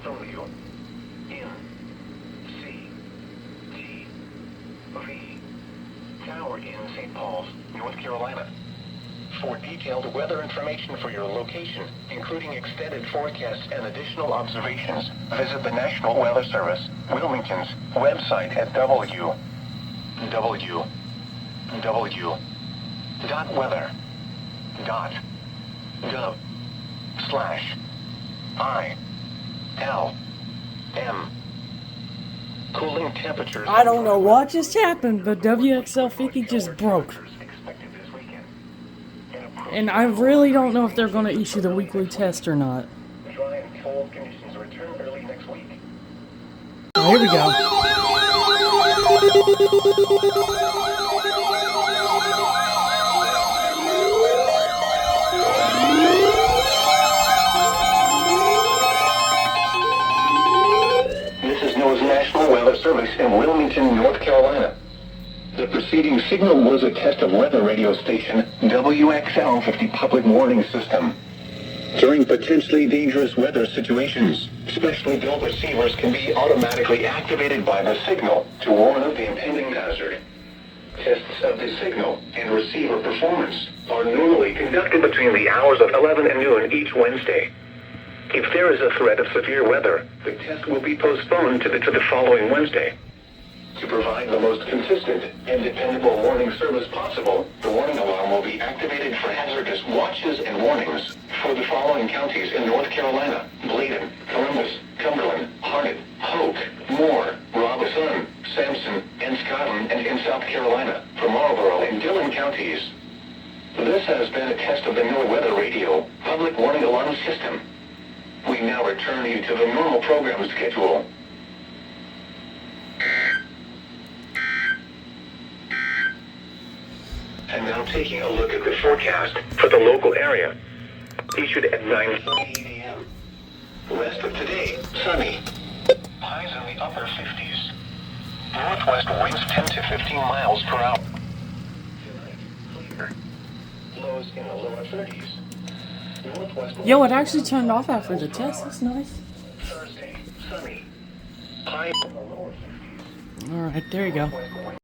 W N C T V Tower in St. Paul's, North Carolina. For detailed weather information for your location, including extended forecasts and additional observations, visit the National Weather Service, Wilmington's website at www.weather.gov/ILM. Cooling temperatures. I don't know what just happened, but WXL50 just broke. And I really don't know if they're going to issue the weekly test or not. Dry and cold conditions return early next week. Oh, here we go. This is NOAA's National Weather Service in Wilmington, North Carolina. The preceding signal was a test of weather radio station WXL50 public warning system. During potentially dangerous weather situations, specially built receivers can be automatically activated by the signal to warn of the impending hazard. Tests of the signal and receiver performance are normally conducted between the hours of 11 and noon each Wednesday. If there is a threat of severe weather, the test will be postponed to the following Wednesday. To provide the most consistent and dependable warning service possible, the warning alarm will be activated for hazardous watches and warnings for the following counties in North Carolina: Bladen, Columbus, Cumberland, Harnett, Hoke, Moore, Robeson, Sampson, and Scotland, and in South Carolina for Marlborough and Dillon counties. This has been a test of the NOAA Weather Radio Public Warning Alarm System. We now return you to the normal program schedule. And now taking a look at the forecast for the local area. Issued at 9:30 a.m. Rest of today, sunny. Highs in the upper 50s. Northwest winds 10 to 15 miles per hour. Tonight, clear. Lows in the lower 30s. Northwest. Yo, it actually turned off after the test. That's nice. Thursday, sunny. High in the lower 50s. Alright, there you go. Northwest winds